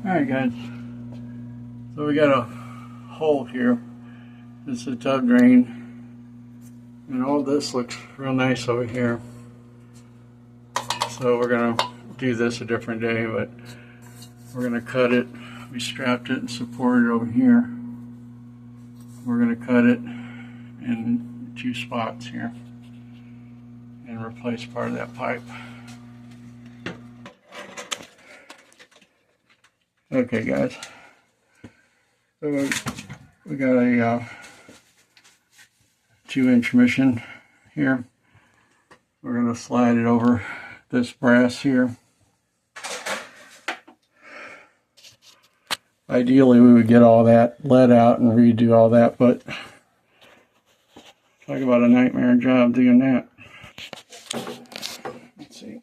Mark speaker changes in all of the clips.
Speaker 1: Alright guys, so we got a hole here. This is a tub drain, and all this looks real nice over here. So we're going to do this a different day, but we're going to cut it. We strapped it and supported it over here. We're going to cut it in 2 spots here and replace part of that pipe. Okay guys, so we got a 2-inch mission here. We're going to slide it over this brass here. Ideally we would get all that lead out and redo all that, but talk about a nightmare job doing that. Let's see.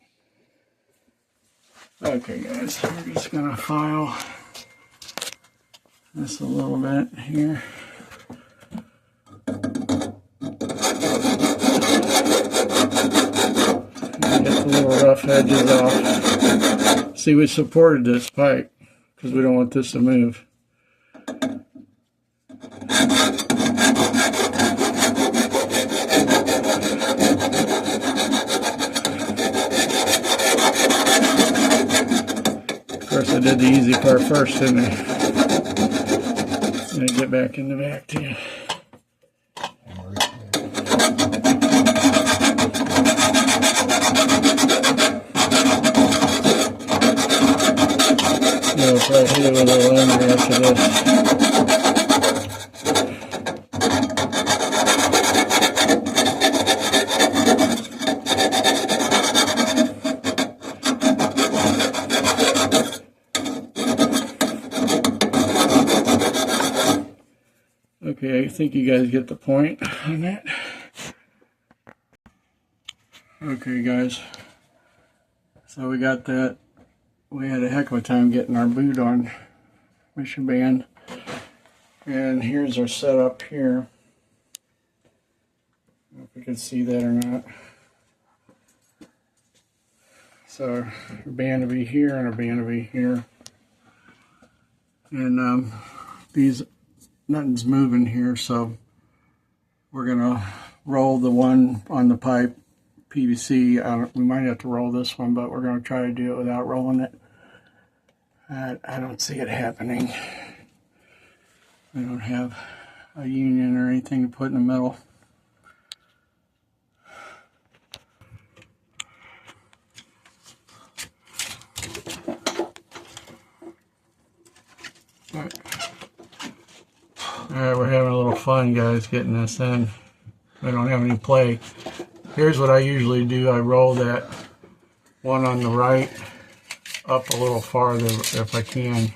Speaker 1: Okay guys, we're just going to file this a little bit here. Get the little rough edges off. See, we supported this pipe because we don't want this to move. Of course, I did the easy part first, didn't I? I'm going to get back in the back to you. I'll probably hit it with a liner after this. Okay, I think you guys get the point on that. Okay guys, so we got that. We had a heck of a time getting our boot on mission band, and here's our setup here. I don't know if you can see that or not. So our band will be here and our band will be here, and these nothing's moving here, so we're gonna roll the one on the pipe PVC. We might have to roll this one, but we're gonna try to do it without rolling it. I don't see it happening. We don't have a union or anything to put in the middle. Alright, we're having a little fun, guys, getting this in. We don't have any play. Here's what I usually do. I roll that one on the right up a little farther if I can.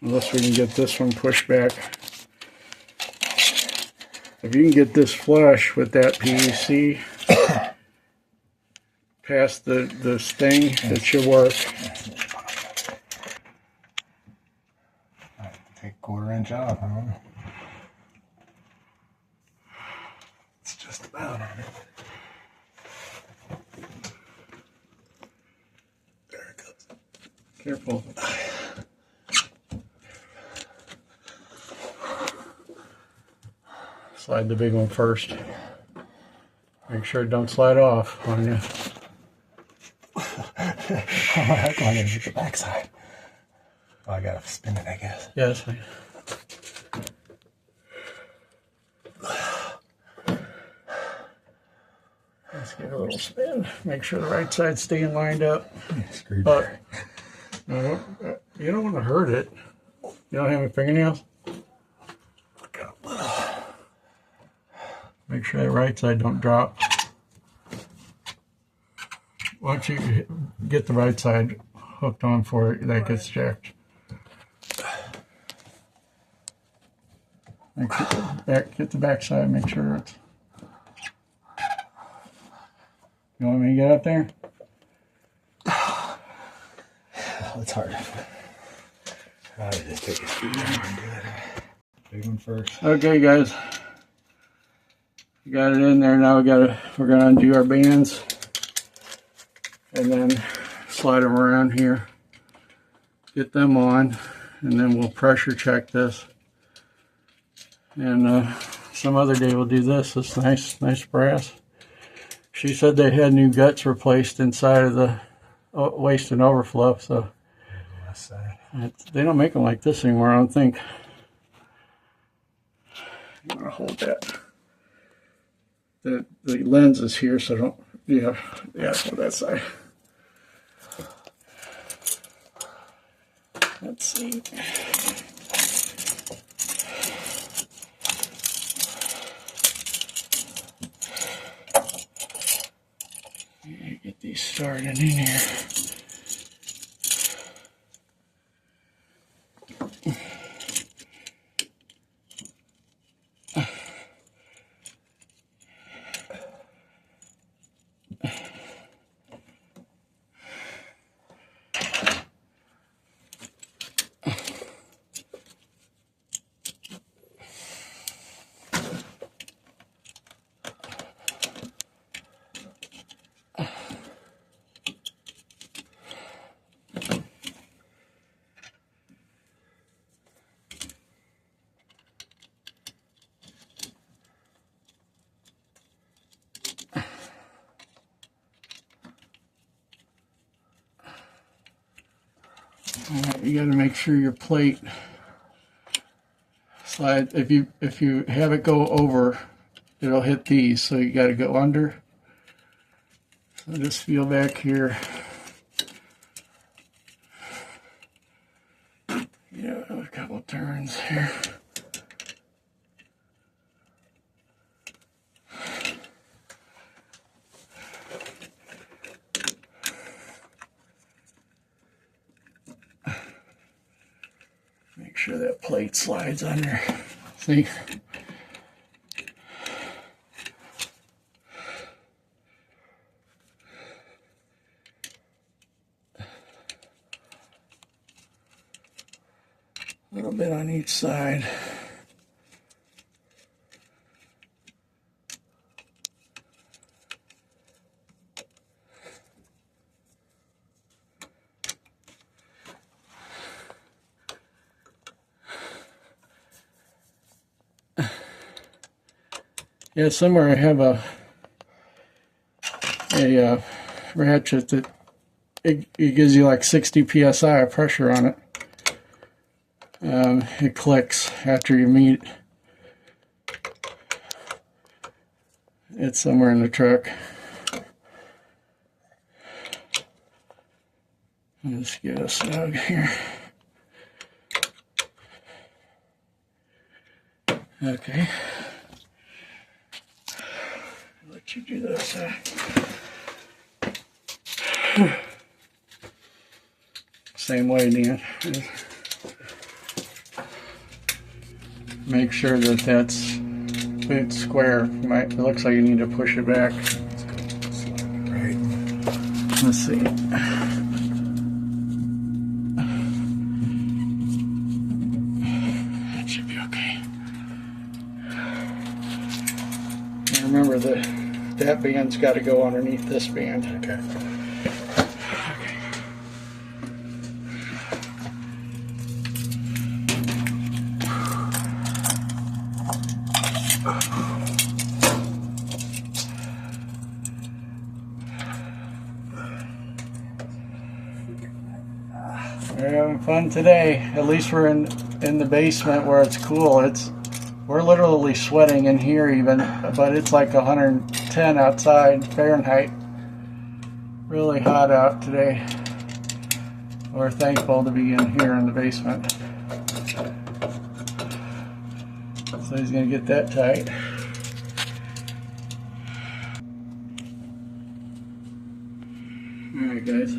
Speaker 1: Unless we can get this one pushed back. If you can get this flush with that PVC past the thing, it should work.
Speaker 2: Take a 1/4 inch off, huh? It's just about on it. There it goes.
Speaker 1: Careful. Slide the big one first. Make sure it don't slide off on you.
Speaker 2: I'm going to hit the backside. Oh, I gotta spin it, I guess.
Speaker 1: Yeah, that's fine. Let's give it a little spin. Make sure the right side's staying lined up. But you don't want to hurt it. You don't have any fingernails? Make sure that right side don't drop. Once you get the right side hooked on for it, that gets checked. Get the back side, make sure it's... You want me to get up there?
Speaker 2: It's hard. I'll just take a few more and do it. Big one first.
Speaker 1: Okay guys. We got it in there. Now we're gonna undo our bands and then slide them around here. get them on, and then we'll pressure check this. And some other day we'll do this. It's nice brass. She said they had new guts replaced inside of the waste and overflow, so they don't make them like this anymore, I don't think. I'm gonna hold that. The lens is here, so don't. Yeah, hold that side. Let's see. Get these started in here. You got to make sure your plate slide. If you have it go over, it'll hit these. So you got to go under. So just feel back here. Yeah, a couple turns here. Make sure that plate slides under. See? A little bit on each side. Yeah, somewhere I have a ratchet that it gives you like 60 psi of pressure on it. It clicks after you meet. It's somewhere in the truck. Let's get a snug here. Okay. Let you do this. Same way, Dan. Make sure that that's it's square. It looks like you need to push it back.
Speaker 2: Right.
Speaker 1: Let's see. That should be okay. And remember that band's got to go underneath this band.
Speaker 2: Okay.
Speaker 1: We're having fun today. At least we're in the basement where it's cool. We're literally sweating in here even, but it's like 110 outside Fahrenheit. Really hot out today. We're thankful to be in here in the basement. So he's going to get that tight. Alright guys.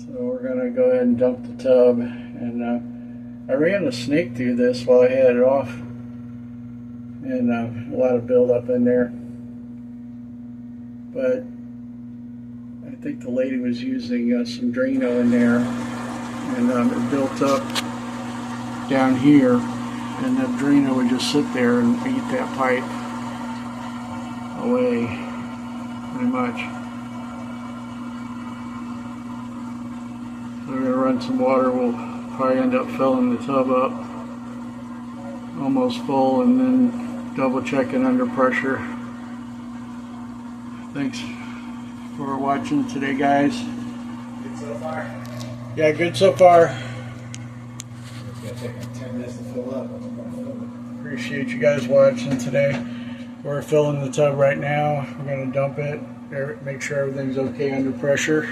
Speaker 1: So we're going to go ahead and dump the tub. And I ran a snake through this while I had it off. And a lot of buildup in there. But I think the lady was using some Drano in there. And it built up down here, and the Drano would just sit there and eat that pipe away, pretty much. run some water, we'll probably end up filling the tub up almost full and then double checking under pressure. Thanks for watching today, guys.
Speaker 2: Good so far?
Speaker 1: Yeah, good so far.
Speaker 2: It's gonna take like 10 minutes to fill up.
Speaker 1: Appreciate you guys watching today. We're filling the tub right now. We're going to dump it, make sure everything's okay under pressure.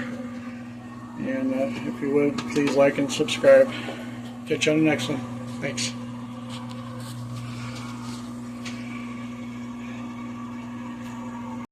Speaker 1: And if you would, please like and subscribe. Catch you on the next one. Thanks.